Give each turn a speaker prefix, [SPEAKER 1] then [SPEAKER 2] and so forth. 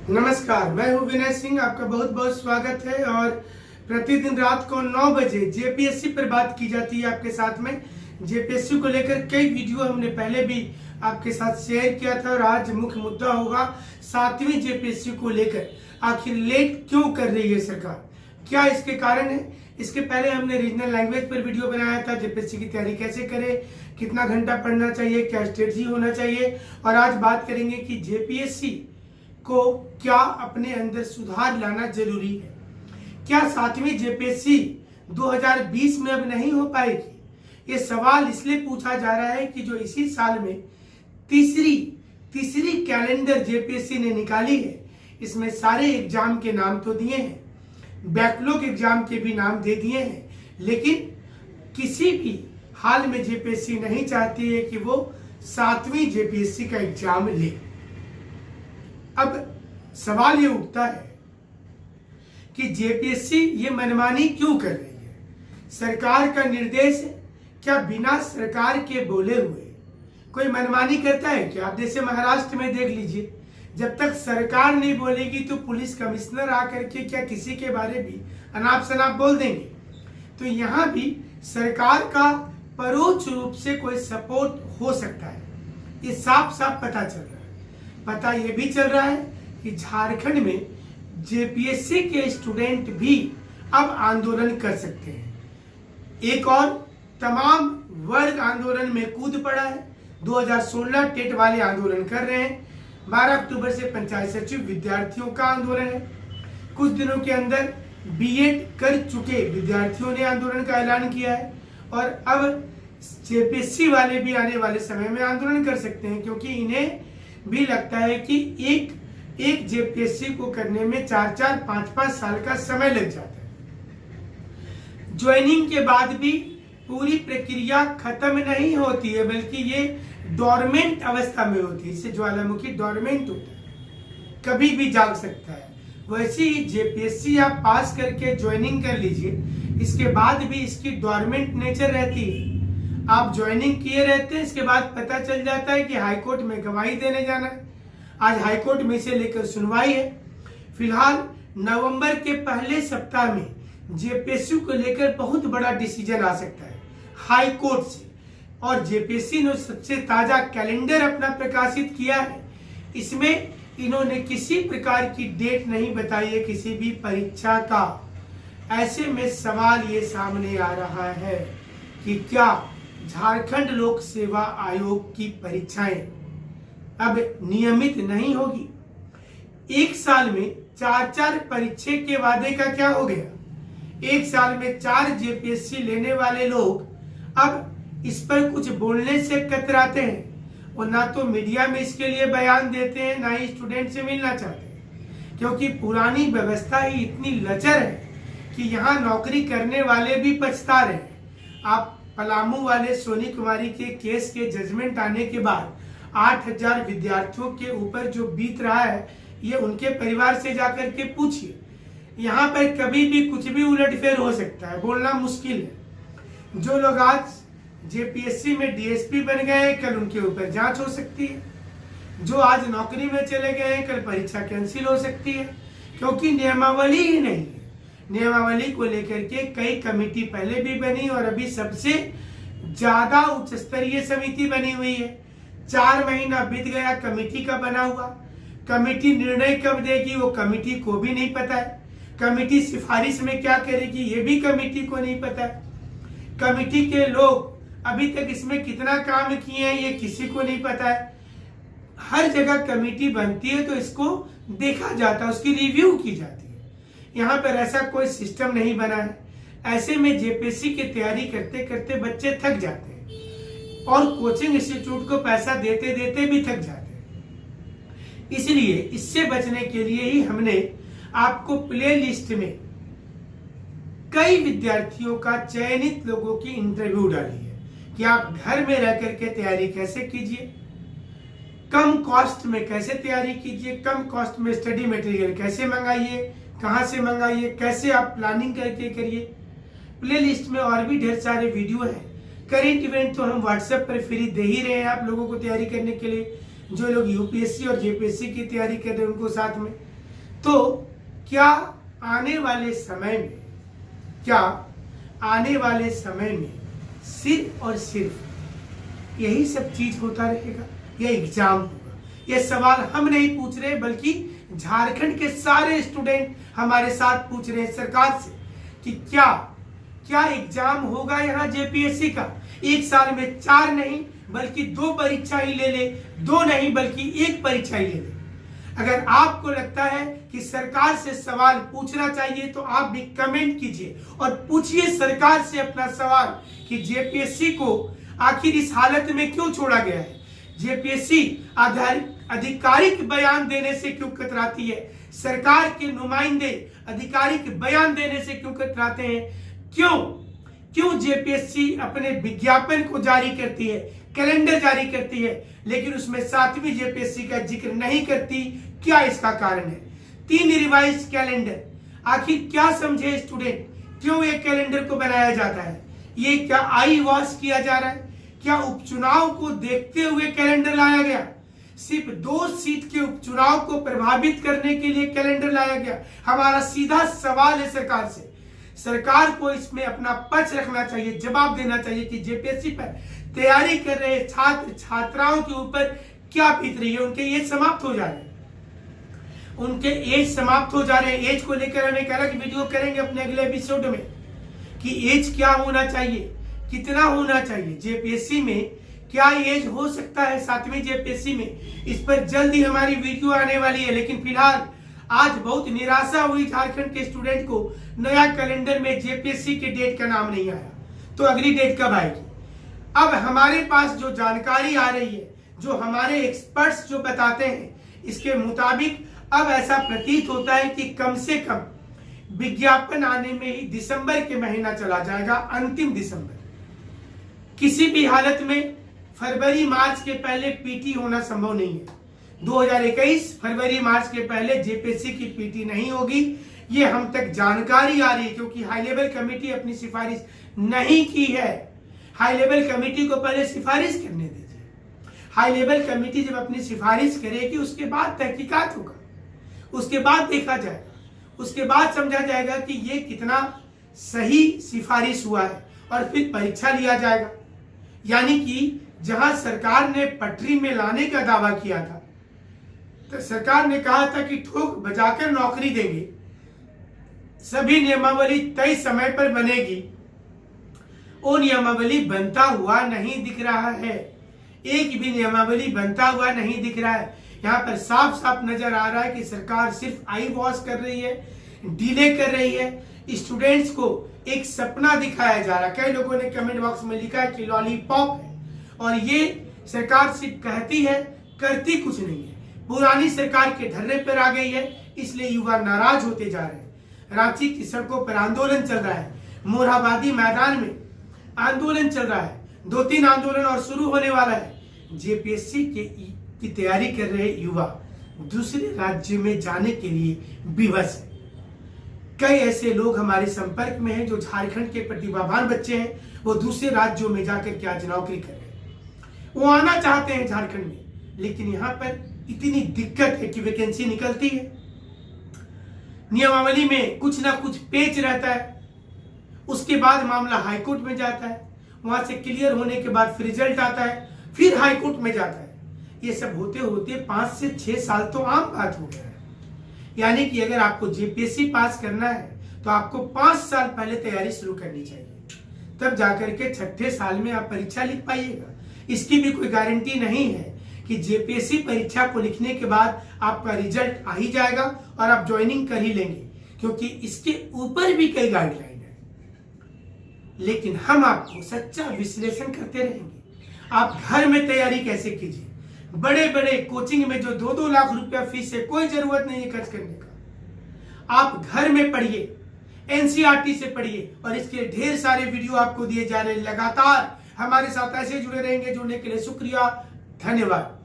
[SPEAKER 1] नमस्कार, मैं हूं विनय सिंह। आपका बहुत बहुत स्वागत है। और प्रतिदिन रात को 9 बजे जेपीएससी पर बात की जाती है आपके साथ में। जेपीएससी को लेकर कई वीडियो हमने पहले भी आपके साथ शेयर किया था और आज मुख्य मुद्दा होगा 7वीं जेपीएससी को लेकर। आखिर लेट क्यों कर रही है सरकार, क्या इसके कारण है? इसके पहले हमने रीजनल लैंग्वेज पर वीडियो बनाया था, जेपीएससी की तैयारी कैसे करें, कितना घंटा पढ़ना चाहिए, क्या स्ट्रेटजी होना चाहिए। और आज बात करेंगे कि जेपीएससी को क्या अपने अंदर सुधार लाना जरूरी है। क्या 7वीं जेपीएससी 2020 में अब नहीं हो पाएगी? ये सवाल इसलिए पूछा जा रहा है कि जो इसी साल में तीसरी कैलेंडर जेपीएससी ने निकाली है, इसमें सारे एग्जाम के नाम तो दिए हैं, बैकलॉग एग्जाम के भी नाम दे दिए हैं, लेकिन किसी भी हाल में जेपीएससी नहीं चाहती है कि वो 7वीं जेपीएससी का एग्जाम ले। अब सवाल ये उठता है कि जेपीएससी ये मनमानी क्यों कर रही है? सरकार का निर्देश है, क्या बिना सरकार के बोले हुए कोई मनमानी करता है क्या? आप जैसे महाराष्ट्र में देख लीजिए, जब तक सरकार नहीं बोलेगी तो पुलिस कमिश्नर आकर के क्या किसी के बारे भी अनाप शनाप बोल देंगे? तो यहाँ भी सरकार का परोक्ष रूप से कोई सपोर्ट हो सकता है, ये साफ साफ पता चल रहा है। पता ये भी चल रहा है कि झारखंड में जेपीएससी के स्टूडेंट भी अब आंदोलन कर सकते हैं। एक और तमाम वर्ग आंदोलन में कूद पड़ा है। 2016 टेट वाले आंदोलन कर रहे हैं। 12 अक्टूबर से पंचायत सचिव विद्यार्थियों का आंदोलन है। कुछ दिनों के अंदर बीएड कर चुके विद्यार्थियों ने आंदोलन का ऐलान किया है। और अब जेपीएससी वाले भी आने वाले समय में आंदोलन कर सकते हैं, क्योंकि इन्हें भी लगता है कि एक जेपीएससी को करने में 4-4, 5-5 साल का समय लग जाता है। ज्वाइनिंग के बाद भी पूरी प्रक्रिया खत्म नहीं होती है, बल्कि ये डोरमेंट अवस्था में होती है। इससे ज्वालामुखी डोरमेंट होता है, कभी भी जाग सकता है। वैसे ही जेपीएससी आप पास करके ज्वाइनिंग कर लीजिए, इसके बाद भी इसकी डोरमेंट नेचर रहती है। आप ज्वाइनिंग किए रहते हैं, इसके बाद पता चल जाता है कि हाईकोर्ट में गवाही देने जाना है। आज हाईकोर्ट में इसे लेकर सुनवाई है। फिलहाल नवंबर के पहले सप्ताह में जेपीएससी को लेकर बहुत बड़ा डिसीजन आ सकता है हाईकोर्ट से। और जेपीएससी ने सबसे ताजा कैलेंडर अपना प्रकाशित किया है। इसमें इन्होंने किसी प्रकार की डेट नहीं बताई है किसी भी परीक्षा का। ऐसे में सवाल ये सामने आ रहा है कि क्या झारखंड लोक सेवा आयोग की परीक्षाएं अब नियमित नहीं होगी? एक साल में 4-4 परीक्षा के वादे का क्या हो गया? एक साल में 4 जेपीएससी लेने वाले लोग अब इस पर कुछ बोलने से कतराते हैं और ना तो मीडिया में इसके लिए बयान देते हैं, ना ही स्टूडेंट से मिलना चाहते हैं, क्योंकि पुरानी व्यवस्था ही इतनी लचर है कि यहाँ नौकरी करने वाले भी पछता रहे। आप पलामू वाले सोनी कुमारी के केस के जजमेंट आने के बाद 8000 विद्यार्थियों के ऊपर जो बीत रहा है, ये उनके परिवार से जाकर के पूछिए। यहाँ पर कभी भी कुछ भी उलटफेर हो सकता है, बोलना मुश्किल है। जो लोग आज जेपीएससी में डीएसपी बन गए हैं, कल उनके ऊपर जांच हो सकती है। जो आज नौकरी में चले गए हैं, कल परीक्षा कैंसिल हो सकती है, क्योंकि नियमावली ही नहीं है। नियमावली को लेकर के कई कमेटी पहले भी बनी और अभी सबसे ज्यादा उच्च स्तरीय समिति बनी हुई है। 4 महीना बीत गया कमेटी का बना हुआ। कमेटी निर्णय कब देगी वो कमेटी को भी नहीं पता है। कमेटी सिफारिश में क्या करेगी ये भी कमेटी को नहीं पता है। कमेटी के लोग अभी तक इसमें कितना काम किए हैं ये किसी को नहीं पता है। हर जगह कमेटी बनती है तो इसको देखा जाता है, उसकी रिव्यू की जाती है। यहाँ पर ऐसा कोई सिस्टम नहीं बना है। ऐसे में जेपीएससी की तैयारी करते करते बच्चे थक जाते हैं और कोचिंग इंस्टीट्यूट को पैसा देते देते भी थक जाते हैं। इसलिए इससे बचने के लिए ही हमने आपको प्ले लिस्ट में कई विद्यार्थियों का चयनित लोगों की इंटरव्यू डाली है कि आप घर में रह करके तैयारी कैसे कीजिए, कम कॉस्ट में कैसे तैयारी कीजिए, कम कॉस्ट में स्टडी मटेरियल कैसे मंगाइए, कहां से मंगाइए, कैसे आप प्लानिंग करके करिए। प्ले लिस्ट में और भी ढेर सारे वीडियो हैं। करेंट इवेंट तो हम व्हाट्सएप पर फ्री दे ही रहे हैं आप लोगों को तैयारी करने के लिए। जो लोग यूपीएससी और जेपीएससी की तैयारी कर रहे हैं उनको साथ में तो क्या आने वाले समय में सिर्फ और सिर्फ यही सब चीज होता रहेगा या एग्जाम होगा? ये सवाल हम नहीं पूछ रहे, बल्कि झारखंड के सारे स्टूडेंट हमारे साथ पूछ रहे हैं सरकार से कि क्या एग्जाम होगा यहाँ जेपीएससी का? एक साल में 4 नहीं बल्कि 2 परीक्षा ही ले ले, 2 नहीं बल्कि 1 परीक्षा ही ले ले। अगर आपको लगता है कि सरकार से सवाल पूछना चाहिए तो आप भी कमेंट कीजिए और पूछिए सरकार से अपना सवाल कि जेपीएससी को आखिर इस हालत में क्यों छोड़ा गया है? जेपीएससी आधिकारिक बयान देने से क्यों कतराती है? सरकार के नुमाइंदे आधिकारिक बयान देने से क्यों कतराते हैं? क्यों जेपीएससी अपने विज्ञापन को जारी करती है, कैलेंडर जारी करती है, लेकिन उसमें 7वीं जेपीएससी का जिक्र नहीं करती? क्या इसका कारण है? 3 रिवाइज कैलेंडर, आखिर क्या समझे स्टूडेंट? क्यों एक कैलेंडर को बनाया जाता है? ये क्या आई वॉश किया जा रहा है? क्या उपचुनाव को देखते हुए कैलेंडर लाया गया? सिर्फ 2 सीट के उपचुनाव को प्रभावित करने के लिए कैलेंडर लाया गया? हमारा सीधा सवाल है सरकार से। सरकार को इसमें अपना पक्ष रखना चाहिए, जवाब देना चाहिए कि जेपीएससी पर तैयारी कर रहे छात्र छात्राओं के ऊपर क्या बीत रही है। उनके एज समाप्त हो जा रहे हैं, एज को लेकर हम एक अलग वीडियो करेंगे अपने अगले एपिसोड में कि एज क्या होना चाहिए, कितना होना चाहिए, जेपीएससी में क्या एज हो सकता है 7वीं जेपीएससी में। इस पर जल्द ही हमारी वीडियो आने वाली है। लेकिन फिलहाल आज बहुत निराशा हुई झारखंड के स्टूडेंट को, नया कैलेंडर में जेपीएससी के डेट का नाम नहीं आया। तो अगली डेट कब आएगी? अब हमारे पास जो जानकारी आ रही है, जो हमारे एक्सपर्ट्स जो बताते हैं, इसके मुताबिक अब ऐसा प्रतीत होता है कि कम से कम विज्ञापन आने में ही दिसंबर के महीना चला जाएगा, अंतिम दिसंबर। किसी भी हालत में फरवरी मार्च के पहले पीटी होना संभव नहीं है। 2021 फरवरी मार्च के पहले जेपीएससी की पीटी नहीं होगी, ये हम तक जानकारी आ रही है, क्योंकि हाई लेवल कमेटी अपनी सिफारिश नहीं की है। हाई लेवल कमेटी को पहले सिफारिश करने दीजिए। हाई लेवल कमेटी जब अपनी सिफारिश करेगी उसके बाद तहकीकात होगा, उसके बाद देखा जाएगा, उसके बाद समझा जाएगा कि ये कितना सही सिफारिश हुआ है और फिर परीक्षा लिया जाएगा। यानी कि जहां सरकार ने पटरी में लाने का दावा किया था, तो सरकार ने कहा था कि ठोक बजाकर नौकरी देंगे, सभी नियमावली तय समय पर बनेगी, वो नियमावली बनता हुआ नहीं दिख रहा है। एक भी नियमावली बनता हुआ नहीं दिख रहा है। यहाँ पर साफ साफ नजर आ रहा है कि सरकार सिर्फ आई वॉश कर रही है, डिले कर रही है। स्टूडेंट्स को एक सपना दिखाया जा रहा है। कई लोगों ने कमेंट बॉक्स में लिखा है कि लॉलीपॉप है, और ये सरकार सिर्फ कहती है, करती कुछ नहीं है। पुरानी सरकार के ढर्रे पर आ गई है, इसलिए युवा नाराज होते जा रहे हैं। रांची की सड़कों पर आंदोलन चल रहा है, मोरहाबादी मैदान में आंदोलन चल रहा है, 2-3 आंदोलन और शुरू होने वाला है। जेपीएससी की तैयारी कर रहे युवा दूसरे राज्य में जाने के लिए विवश है। कई ऐसे लोग हमारे संपर्क में हैं जो झारखंड के प्रतिभावान बच्चे हैं, वो दूसरे राज्यों में जाकर के आज नौकरी कर रहे हैं। वो आना चाहते हैं झारखंड में, लेकिन यहाँ पर इतनी दिक्कत है कि वैकेंसी निकलती है, नियमावली में कुछ ना कुछ पेच रहता है, उसके बाद मामला हाईकोर्ट में जाता है, वहां से क्लियर होने के बाद फिर रिजल्ट आता है, फिर हाईकोर्ट में जाता है। ये सब होते होते 5 से 6 साल तो आम बात हो गया है। यानी कि अगर आपको जेपीएससी पास करना है तो आपको 5 साल पहले तैयारी शुरू करनी चाहिए, तब जाकर के 6ठे साल में आप परीक्षा लिख पाइएगा। इसकी भी कोई गारंटी नहीं है कि जेपीएससी परीक्षा को लिखने के बाद आपका रिजल्ट आ ही जाएगा और आप ज्वाइनिंग कर ही लेंगे, क्योंकि इसके ऊपर भी कई गाइडलाइन है। लेकिन हम आपको सच्चा विश्लेषण करते रहेंगे। आप घर में तैयारी कैसे कीजिए, बड़े बड़े कोचिंग में जो 2-2 लाख रुपया फीस है, कोई जरूरत नहीं है खर्च करने का। आप घर में पढ़िए, एनसीईआरटी से पढ़िए, और इसके ढेर सारे वीडियो आपको दिए जा रहे हैं। लगातार हमारे साथ ऐसे जुड़े रहेंगे। जुड़ने के लिए शुक्रिया, धन्यवाद।